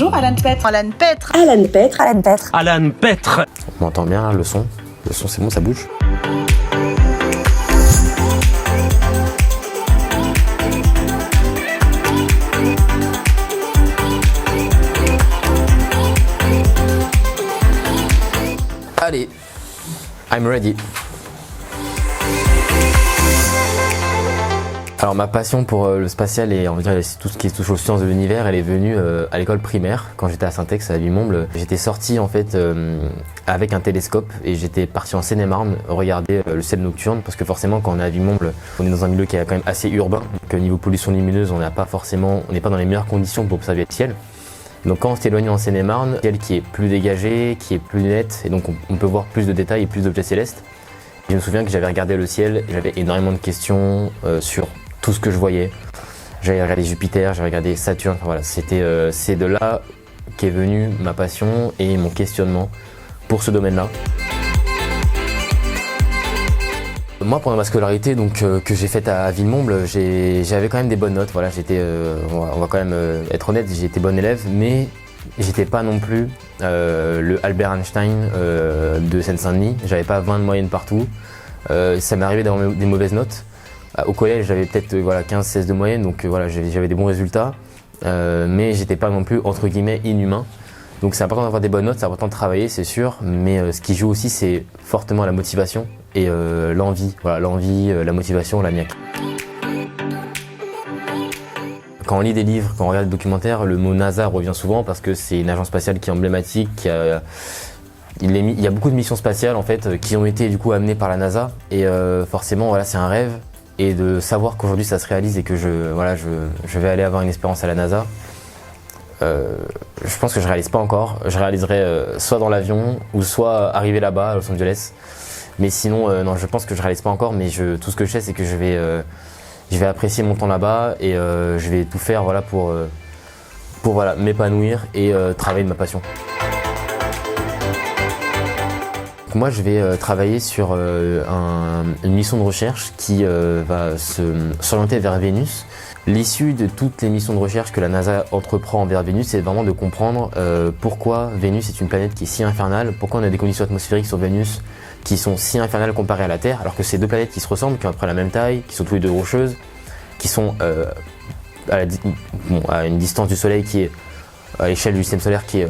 Bonjour Alan Petre. Alan Petre. Alan Petre. Alan Petre. Alan Petre. On m'entend bien là, le son c'est bon, ça bouge. Allez, I'm ready. Alors ma passion pour le spatial et on va dire tout ce qui touche aux sciences de l'univers, elle est venue à l'école primaire quand j'étais à Saint-Ex à Villemomble. J'étais sorti en fait avec un télescope et j'étais parti en Seine-et-Marne regarder le ciel nocturne parce que forcément quand on est à Villemomble, on est dans un milieu qui est quand même assez urbain. Donc niveau pollution lumineuse, on n'est pas dans les meilleures conditions pour observer le ciel. Donc quand on s'est éloigné en Seine-et-Marne, le ciel qui est plus dégagé, qui est plus net et donc on peut voir plus de détails et plus d'objets célestes. Et je me souviens que j'avais regardé le ciel, j'avais énormément de questions sur tout ce que je voyais. J'avais regardé Jupiter, j'avais regardé Saturne, enfin, voilà, c'est de là qu'est venue ma passion et mon questionnement pour ce domaine-là. Moi, pendant ma scolarité donc, que j'ai faite à Villemomble, j'avais quand même des bonnes notes. Voilà, on va quand même être honnête, j'étais bon élève, mais j'étais pas non plus le Albert Einstein de Seine-Saint-Denis. J'avais pas 20 de moyenne partout. Ça m'est arrivé d'avoir des mauvaises notes. Au collège, j'avais peut-être 15-16 de moyenne, donc j'avais des bons résultats, mais j'étais pas non plus entre guillemets inhumain. Donc c'est important d'avoir des bonnes notes, c'est important de travailler, c'est sûr, mais ce qui joue aussi, c'est fortement la motivation et l'envie, la motivation, la niaque. Quand on lit des livres, quand on regarde des documentaires, le mot NASA revient souvent parce que c'est une agence spatiale qui est emblématique, il y a beaucoup de missions spatiales en fait qui ont été du coup amenées par la NASA et forcément c'est un rêve. Et de savoir qu'aujourd'hui ça se réalise et que je vais aller avoir une expérience à la NASA, je pense que je réalise pas encore. Je réaliserai soit dans l'avion ou soit arriver là-bas à Los Angeles. Mais sinon, non, je pense que je réalise pas encore. Mais tout ce que je sais, c'est que je vais apprécier mon temps là-bas et je vais tout faire pour m'épanouir et travailler de ma passion. Moi, je vais travailler sur une mission de recherche qui va s'orienter vers Vénus. L'issue de toutes les missions de recherche que la NASA entreprend envers Vénus, c'est vraiment de comprendre pourquoi Vénus est une planète qui est si infernale, pourquoi on a des conditions atmosphériques sur Vénus qui sont si infernales comparées à la Terre, alors que c'est deux planètes qui se ressemblent, qui ont à peu près la même taille, qui sont tous les deux rocheuses, qui sont à une distance du Soleil qui est à l'échelle du système solaire qui est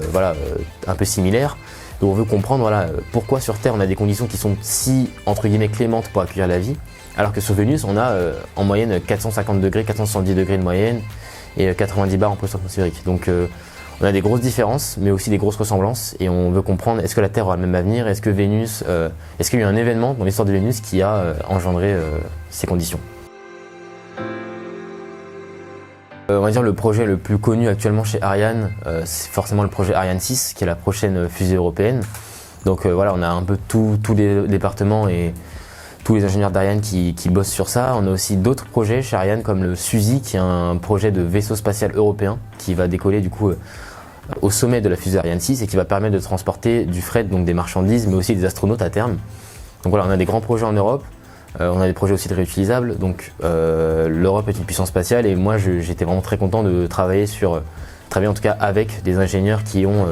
un peu similaire. Donc on veut comprendre pourquoi sur Terre on a des conditions qui sont si entre guillemets clémentes pour accueillir la vie, alors que sur Vénus on a en moyenne 450 degrés, 470 degrés de moyenne et 90 bars en pression atmosphérique. Donc on a des grosses différences mais aussi des grosses ressemblances et on veut comprendre est-ce que la Terre aura le même avenir, est-ce qu'il y a eu un événement dans l'histoire de Vénus qui a engendré ces conditions. On va dire le projet le plus connu actuellement chez Ariane, c'est forcément le projet Ariane 6 qui est la prochaine fusée européenne. Donc on a un peu tous les départements et tous les ingénieurs d'Ariane qui bossent sur ça. On a aussi d'autres projets chez Ariane comme le SUSI qui est un projet de vaisseau spatial européen qui va décoller du coup au sommet de la fusée Ariane 6 et qui va permettre de transporter du fret, donc des marchandises mais aussi des astronautes à terme. Donc on a des grands projets en Europe. On a des projets aussi de réutilisables, donc l'Europe est une puissance spatiale et moi j'étais vraiment très content de travailler en tout cas avec des ingénieurs qui ont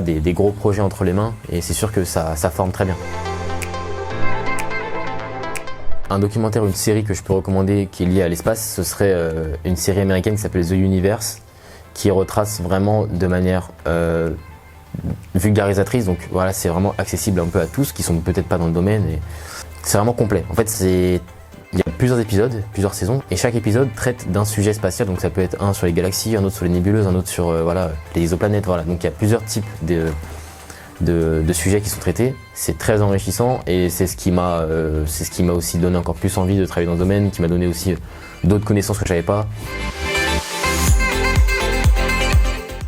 des gros projets entre les mains et c'est sûr que ça forme très bien. Un documentaire ou une série que je peux recommander qui est liée à l'espace, ce serait une série américaine qui s'appelle The Universe qui retrace vraiment de manière vulgarisatrice, donc c'est vraiment accessible un peu à tous qui sont peut-être pas dans le domaine. C'est vraiment complet. En fait, il y a plusieurs épisodes, plusieurs saisons, et chaque épisode traite d'un sujet spatial. Donc ça peut être un sur les galaxies, un autre sur les nébuleuses, un autre sur les exoplanètes. Donc il y a plusieurs types de sujets qui sont traités. C'est très enrichissant et c'est ce qui m'a aussi donné encore plus envie de travailler dans le domaine, qui m'a donné aussi d'autres connaissances que je savais pas.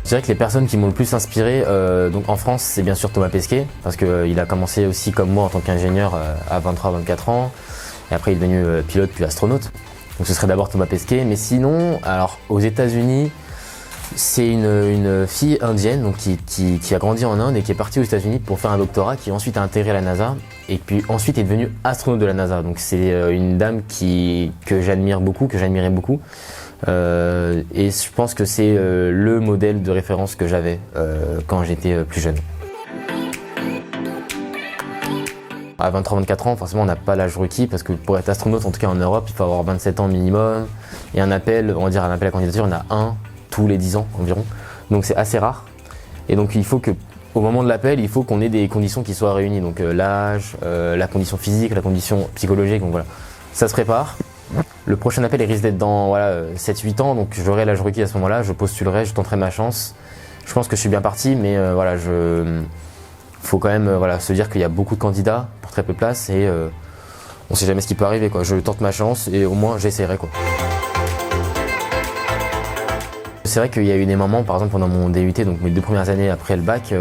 Je dirais que les personnes qui m'ont le plus inspiré, donc en France, c'est bien sûr Thomas Pesquet, parce qu'il a commencé aussi comme moi en tant qu'ingénieur à 23-24 ans, et après il est devenu pilote puis astronaute. Donc ce serait d'abord Thomas Pesquet, mais sinon, alors aux États-Unis, c'est une fille indienne donc qui a grandi en Inde et qui est partie aux États-Unis pour faire un doctorat, qui ensuite a intégré la NASA et puis ensuite est devenue astronaute de la NASA. Donc c'est une dame que j'admirais beaucoup. Et je pense que c'est le modèle de référence que j'avais quand j'étais plus jeune. À 23-24 ans, forcément, on n'a pas l'âge requis parce que pour être astronaute, en tout cas en Europe, il faut avoir 27 ans minimum. Et un appel, on va dire un appel à candidature, il y en a un tous les 10 ans environ. Donc c'est assez rare. Et donc il faut que, au moment de l'appel, il faut qu'on ait des conditions qui soient réunies. Donc l'âge, la condition physique, la condition psychologique. Donc voilà, ça se prépare. Le prochain appel, il risque d'être dans 7-8 ans. Donc j'aurai l'âge requis à ce moment-là. Je postulerai, je tenterai ma chance. Je pense que je suis bien parti, mais faut quand même se dire qu'il y a beaucoup de candidats pour très peu de places et on sait jamais ce qui peut arriver, quoi. Je tente ma chance et au moins j'essaierai, quoi. C'est vrai qu'il y a eu des moments, par exemple pendant mon DUT, donc mes 2 premières années après le bac,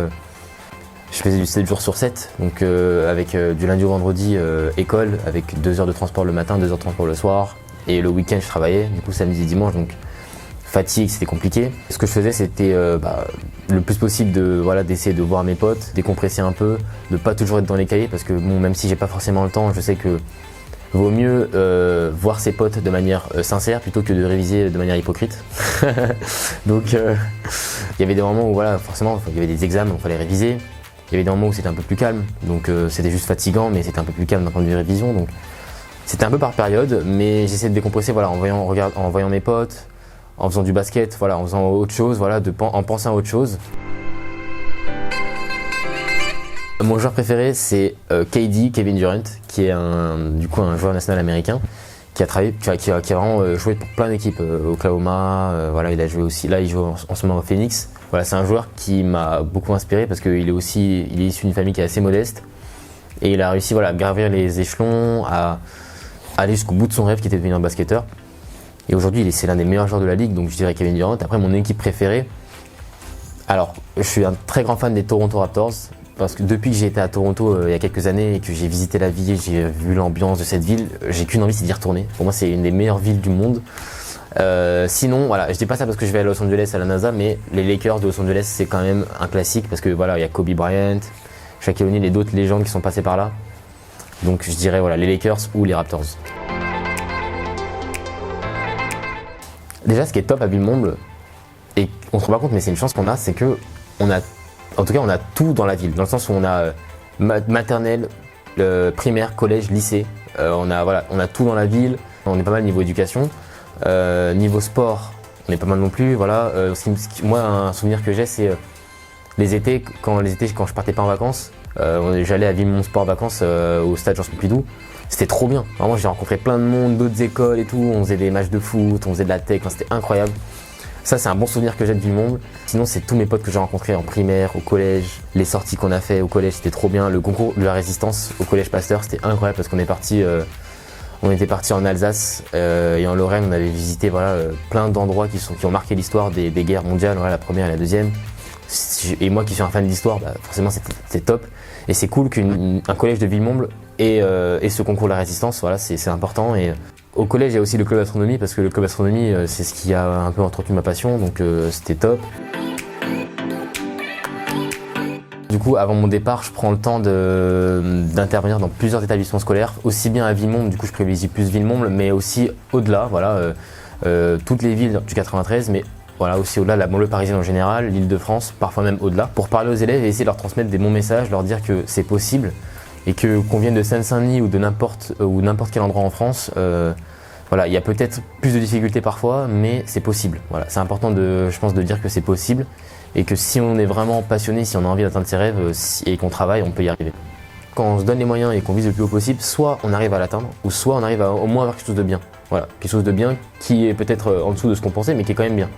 je faisais du 7 jours sur 7, donc avec du lundi au vendredi école, avec 2 heures de transport le matin, 2 heures de transport le soir, et le week-end je travaillais, du coup samedi et dimanche, donc fatigue, c'était compliqué. Ce que je faisais, c'était le plus possible d'essayer de voir mes potes, décompresser un peu, de pas toujours être dans les cahiers parce que bon, même si j'ai pas forcément le temps, je sais que vaut mieux voir ses potes de manière sincère plutôt que de réviser de manière hypocrite. Donc il y avait des moments où forcément il y avait des examens où il fallait réviser. Il y avait des moments où c'était un peu plus calme, donc c'était juste fatigant, mais c'était un peu plus calme d'un point de vue révision. Donc c'était un peu par période, mais j'essayais de décompresser en voyant mes potes, en faisant du basket, en faisant autre chose, en pensant à autre chose. Mon joueur préféré, c'est Kevin Durant, qui est un joueur national américain, qui a vraiment joué pour plein d'équipes, Oklahoma, il a joué aussi, là il joue en ce moment au Phoenix. C'est un joueur qui m'a beaucoup inspiré parce qu'il est issu d'une famille qui est assez modeste et il a réussi à gravir les échelons, à aller jusqu'au bout de son rêve qui était de devenir un basketteur. Et aujourd'hui, c'est l'un des meilleurs joueurs de la ligue, donc je dirais Kevin Durant. Après, mon équipe préférée, alors je suis un très grand fan des Toronto Raptors, parce que depuis que j'ai été à Toronto il y a quelques années et que j'ai visité la ville, j'ai vu l'ambiance de cette ville, j'ai qu'une envie, c'est d'y retourner. Pour moi, c'est une des meilleures villes du monde. Sinon, je dis pas ça parce que je vais à Los Angeles à la NASA, mais les Lakers de Los Angeles, c'est quand même un classique parce que il y a Kobe Bryant, Shaquille O'Neal et d'autres légendes qui sont passées par là. Donc je dirais les Lakers ou les Raptors. Déjà, ce qui est top à Villemomble, et on se rend pas compte, mais c'est une chance qu'on a, c'est que on a tout dans la ville, dans le sens où on a maternelle, primaire, collège, lycée, on a tout dans la ville, on est pas mal niveau éducation, niveau sport, on est pas mal non plus, moi, un souvenir que j'ai, c'est les étés, quand je partais pas en vacances, j'allais à Villemomble Sport Vacances au stade Georges Pompidou. C'était trop bien. Vraiment, j'ai rencontré plein de monde, d'autres écoles et tout. On faisait des matchs de foot, on faisait de la tech. C'était incroyable. Ça, c'est un bon souvenir que j'ai de Villemomble. Sinon, c'est tous mes potes que j'ai rencontrés en primaire, au collège. Les sorties qu'on a fait au collège, c'était trop bien. Le concours de la résistance au collège Pasteur, c'était incroyable parce qu'on était parti en Alsace et en Lorraine. On avait visité plein d'endroits qui ont marqué l'histoire des guerres mondiales, la première et la deuxième. Et moi qui suis un fan d'histoire, forcément c'est top. Et c'est cool qu'un collège de Villemomble ait ce concours de la résistance, c'est important. Et au collège il y a aussi le club d'astronomie parce que le club d'astronomie c'est ce qui a un peu entretenu ma passion, donc c'était top. Du coup, avant mon départ, je prends le temps d'intervenir dans plusieurs établissements scolaires, aussi bien à Villemomble, du coup je privilégie plus Villemomble, mais aussi au-delà, toutes les villes du 93, mais aussi au-delà de la banlieue parisienne en général, l'Île-de-France, parfois même au-delà, pour parler aux élèves et essayer de leur transmettre des bons messages, leur dire que c'est possible et qu'on vienne de Seine-Saint-Denis ou de n'importe quel endroit en France, il y a peut-être plus de difficultés parfois, mais c'est possible. C'est important je pense, de dire que c'est possible et que si on est vraiment passionné, si on a envie d'atteindre ses rêves et qu'on travaille, on peut y arriver. Quand on se donne les moyens et qu'on vise le plus haut possible, soit on arrive à l'atteindre, ou soit on arrive à au moins avoir quelque chose de bien. Quelque chose de bien qui est peut-être en dessous de ce qu'on pensait, mais qui est quand même bien.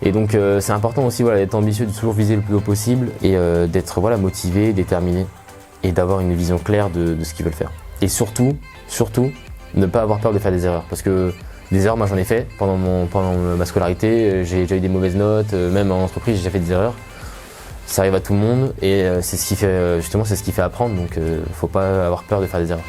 Et donc c'est important aussi d'être ambitieux, de toujours viser le plus haut possible et d'être motivé, déterminé et d'avoir une vision claire de ce qu'ils veulent faire. Et surtout, ne pas avoir peur de faire des erreurs. Parce que des erreurs, moi j'en ai fait pendant ma scolarité, j'ai déjà eu des mauvaises notes, même en entreprise j'ai déjà fait des erreurs. Ça arrive à tout le monde et c'est ce qui fait apprendre, donc faut pas avoir peur de faire des erreurs.